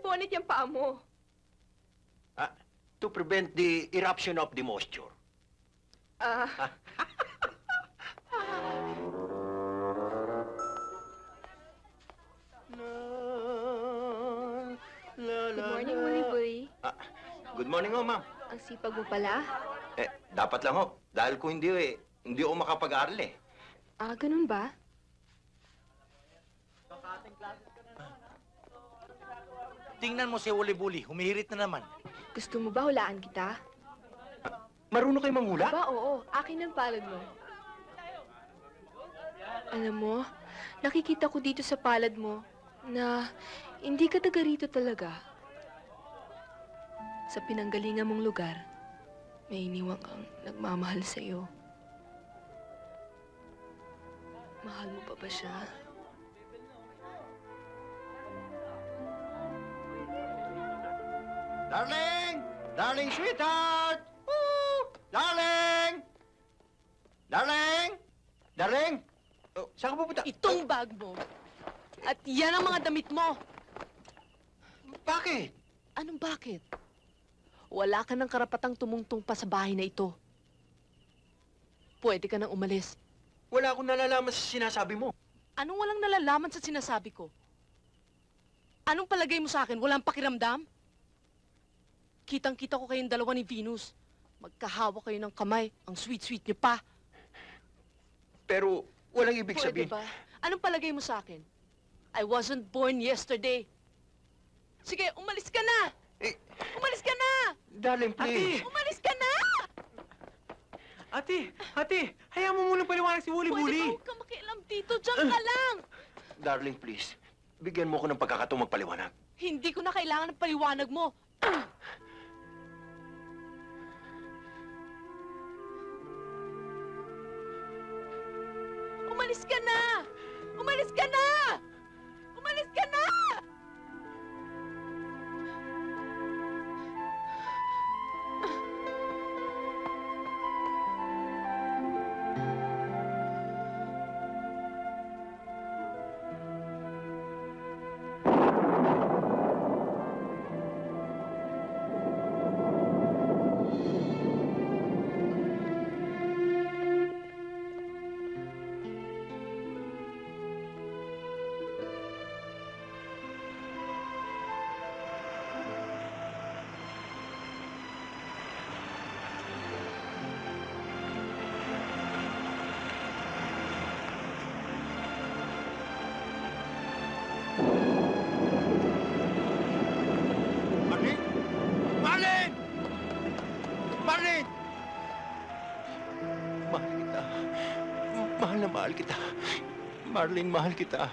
bonnet yung paa mo? To prevent the eruption of the moisture. Good morning, Willy-Boy. Good morning, ma'am. Ang sipag mo pala. Dapat lang, ho. Dahil kung hindi, hindi ako makapag-aaral, eh. Ganun ba? Tingnan mo si Uli-Buli, humihirit na naman. Gusto mo ba hulaan kita? Marunong kayo manghula? Oo. Akin ang palad mo. Alam mo, nakikita ko dito sa palad mo na hindi ka taga rito talaga. Sa pinanggalingan mong lugar, may iniwan kang nagmamahal sa'yo. Mahal mo pa ba siya? Darling! Darling sweetheart! Woo! Darling! Darling! Darling! Oh, saan ka pupunta? Itong bag mo. At yan ang mga damit mo. Bakit? Anong bakit? Wala ka ng karapatang tumungtong pa sa bahay na ito. Pwede ka nang umalis. Wala akong nalalaman sa sinasabi mo. Anong walang nalalaman sa sinasabi ko? Anong palagay mo sa akin? Walang pakiramdam? Kitang-kita ko kayong dalawa ni Venus. Magkahawak kayo ng kamay. Ang sweet-sweet niyo pa. Pero walang ibig Pwede sabihin. ba? Anong palagay mo sa akin? I wasn't born yesterday. Sige, umalis ka na! Umalis ka na! Darling, please. Umalis ka na! Ate, hayaan mo munang paliwanag si Pwede ba Uli-Buli. huwag kang makialam dito? Diyan ka lang! Darling, please. Bigyan mo ko ng pagkakataong magpaliwanag. Hindi ko na kailangan ng paliwanag mo. Umalis ka na! Umalis ka na! Umalis ka na! Marlene! Marlene! Marlene! Mahal kita. Mahal na mahal kita. Marlene, mahal kita.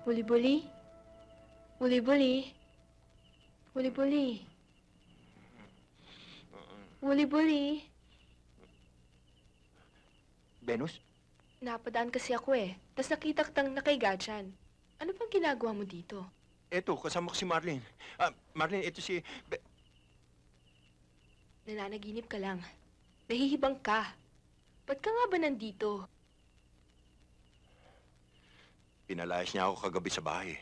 Uli-Buli? Uli-Buli? Uli-Buli? Uli-Buli? Venus? Napadaan kasi ako Tapos nakita kitang nakaiga dyan. Ano bang ginagawa mo dito? Eto, kasama ko si Marlene. Marlene, ito si... Nananaginip ka lang. Nahihibang ka. Ba't ka nga ba nandito? Pinalayas niya ako kagabi sa bahay.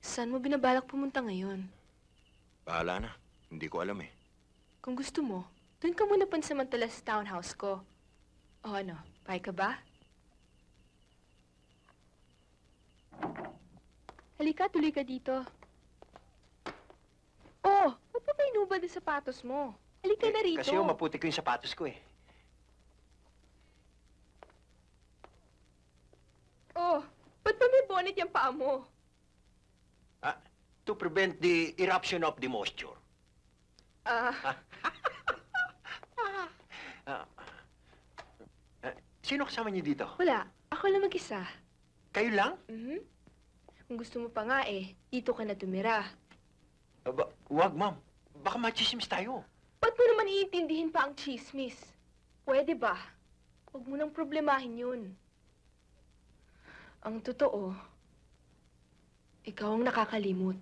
Saan mo binabalak pumunta ngayon? Bahala na. Hindi ko alam eh. Kung gusto mo, doon ka muna pansamantala sa townhouse ko. O ano, pay ka ba? Halika, tuloy ka dito. Oh, ba't pa inubad ang sapatos mo? Halika na rito. Kasi maputi ko yung sapatos ko eh. Oh, ba't pa may bonnet yung paa mo? To prevent the eruption of the moisture. Sino kasama niyo dito? Wala, ako lang mag-isa. Kayo lang? Kung gusto mo pa nga dito ka na tumira. Wag, ma'am. Baka machismis tayo. Ba't mo naman iintindihin pa ang chismis? Pwede ba? Huwag mo nang problemahin yun. Ang totoo, ikaw ang nakakalimot.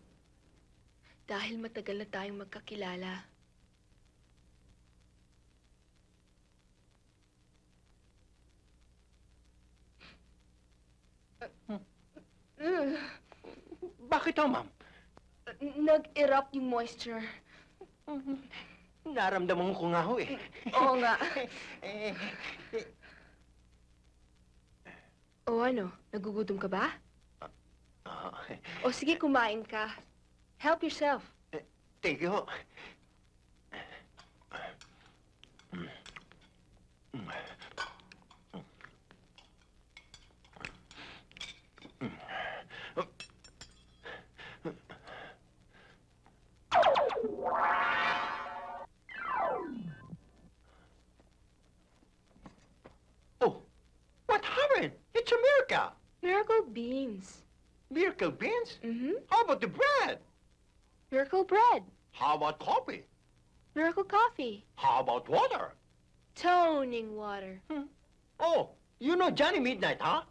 Dahil matagal na tayong magkakilala. Bakit ho, ma'am? Nag-erupt yung moisture. Naramdaman ko nga ho eh. Oo nga. Eh, O ano, nagugutom ka ba? ah, O sige, kumain ka. Help yourself. thank you ho. Oh, what happened? It's a miracle. Miracle beans. Miracle beans? Mm-hmm. How about the bread? Miracle bread. How about coffee? Miracle coffee. How about water? Toning water. Oh, you know Johnny Midnight, huh?